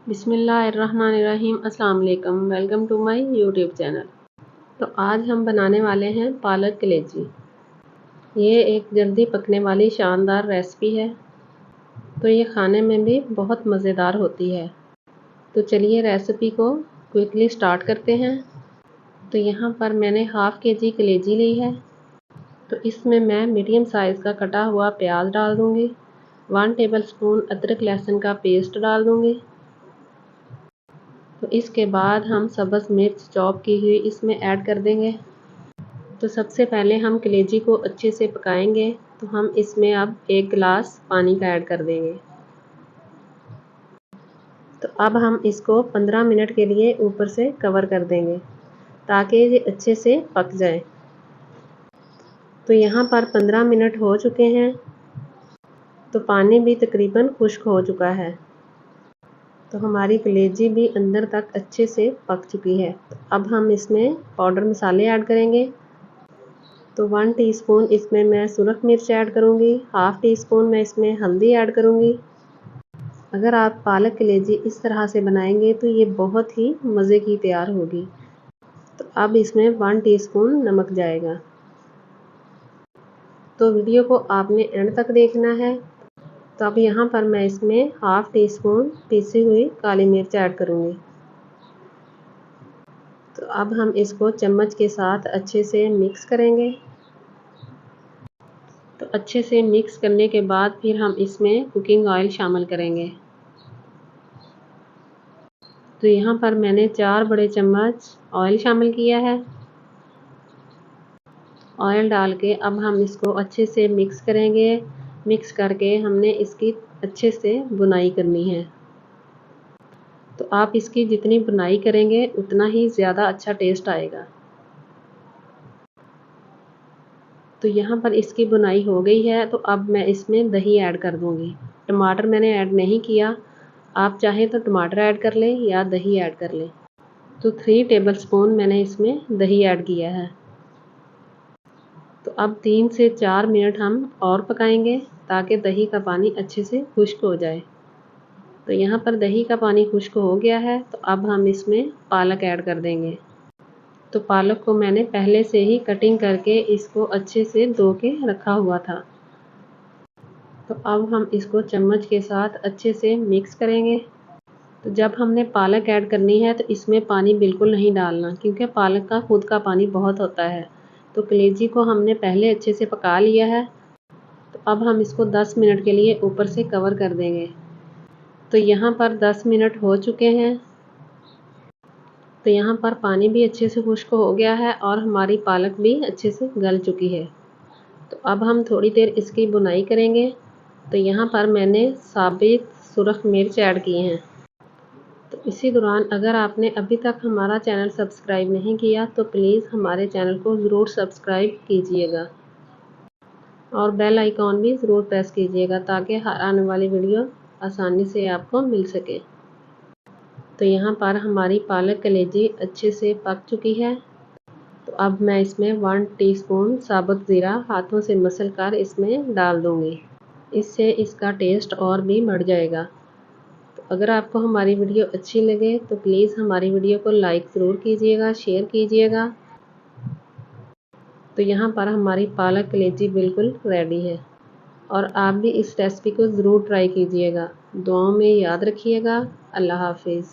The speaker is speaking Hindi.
बिस्मिल्लाहिर्रहमानिर्रहीम। अस्सलाम वालेकुम। Welcome to my YouTube channel. तो आज हम बनाने वाले हैं पालक कलेजी। ये एक जल्दी पकने वाली शानदार रेसिपी है। तो ये खाने में भी बहुत मज़ेदार होती है। तो चलिए रेसिपी को क्विकली स्टार्ट करते हैं। तो यहाँ पर मैंने हाफ़ केजी कलेजी ली है। तो इसमें मैं मीडियम साइज़ का कटा हुआ प्याज डाल दूँगी। 1 टेबलस्पून अदरक लहसुन का पेस्ट डाल दूँगी। तो इसके बाद हम सब्ज़ मिर्च चॉप की हुई इसमें ऐड कर देंगे। तो सबसे पहले हम कलेजी को अच्छे से पकाएंगे। तो हम इसमें अब 1 गिलास पानी का ऐड कर देंगे। तो अब हम इसको 15 मिनट के लिए ऊपर से कवर कर देंगे ताकि ये अच्छे से पक जाए। तो यहाँ पर 15 मिनट हो चुके हैं। तो पानी भी तकरीबन खुश्क हो चुका है। तो हमारी कलेजी भी अंदर तक अच्छे से पक चुकी है। तो अब हम इसमें पाउडर मसाले ऐड करेंगे। तो 1 टीस्पून इसमें मैं सुरख मिर्च ऐड करूँगी। हाफ़ टी स्पून मैं इसमें हल्दी ऐड करूँगी। अगर आप पालक कलेजी इस तरह से बनाएंगे तो ये बहुत ही मज़े की तैयार होगी। तो अब इसमें 1 टीस्पून नमक जाएगा। तो वीडियो को आपने एंड तक देखना है। तो अब यहाँ पर मैं इसमें हाफ़ टी स्पून पीसी हुई काली मिर्च ऐड करूँगी। तो अब हम इसको चम्मच के साथ अच्छे से मिक्स करेंगे। तो अच्छे से मिक्स करने के बाद फिर हम इसमें कुकिंग ऑयल शामिल करेंगे। तो यहाँ पर मैंने 4 बड़े चम्मच ऑयल शामिल किया है। ऑयल डाल के अब हम इसको अच्छे से मिक्स करेंगे। मिक्स करके हमने इसकी अच्छे से बुनाई करनी है। तो आप इसकी जितनी बुनाई करेंगे उतना ही ज़्यादा अच्छा टेस्ट आएगा। तो यहाँ पर इसकी बुनाई हो गई है। तो अब मैं इसमें दही ऐड कर दूँगी। टमाटर मैंने ऐड नहीं किया। आप चाहें तो टमाटर ऐड कर लें या दही ऐड कर लें। तो 3 टेबलस्पून मैंने इसमें दही ऐड किया है। तो अब 3 से 4 मिनट हम और पकाएंगे ताकि दही का पानी अच्छे से खुश्क हो जाए। तो यहाँ पर दही का पानी खुश्क हो गया है। तो अब हम इसमें पालक ऐड कर देंगे। तो पालक को मैंने पहले से ही कटिंग करके इसको अच्छे से धो के रखा हुआ था। तो अब हम इसको चम्मच के साथ अच्छे से मिक्स करेंगे। तो जब हमने पालक ऐड करनी है तो इसमें पानी बिल्कुल नहीं डालना, क्योंकि पालक का खुद का पानी बहुत होता है। तो कलेजी को हमने पहले अच्छे से पका लिया है। तो अब हम इसको 10 मिनट के लिए ऊपर से कवर कर देंगे। तो यहाँ पर 10 मिनट हो चुके हैं। तो यहाँ पर पानी भी अच्छे से खुश्क हो गया है और हमारी पालक भी अच्छे से गल चुकी है। तो अब हम थोड़ी देर इसकी बुनाई करेंगे। तो यहाँ पर मैंने साबित सुरख मिर्च ऐड किए हैं। तो इसी दौरान अगर आपने अभी तक हमारा चैनल सब्सक्राइब नहीं किया तो प्लीज़ हमारे चैनल को ज़रूर सब्सक्राइब कीजिएगा और बेल आइकॉन भी ज़रूर प्रेस कीजिएगा ताकि हर आने वाली वीडियो आसानी से आपको मिल सके। तो यहाँ पर हमारी पालक कलेजी अच्छे से पक चुकी है। तो अब मैं इसमें 1 टीस्पून साबुत ज़ीरा हाथों से मसल कर इसमें डाल दूँगी। इससे इसका टेस्ट और भी बढ़ जाएगा। तो अगर आपको हमारी वीडियो अच्छी लगे तो प्लीज़ हमारी वीडियो को लाइक ज़रूर कीजिएगा, शेयर कीजिएगा। तो यहाँ पर हमारी पालक कलेजी बिल्कुल रेडी है और आप भी इस रेसिपी को ज़रूर ट्राई कीजिएगा। दुआओं में याद रखिएगा। अल्लाह हाफिज़।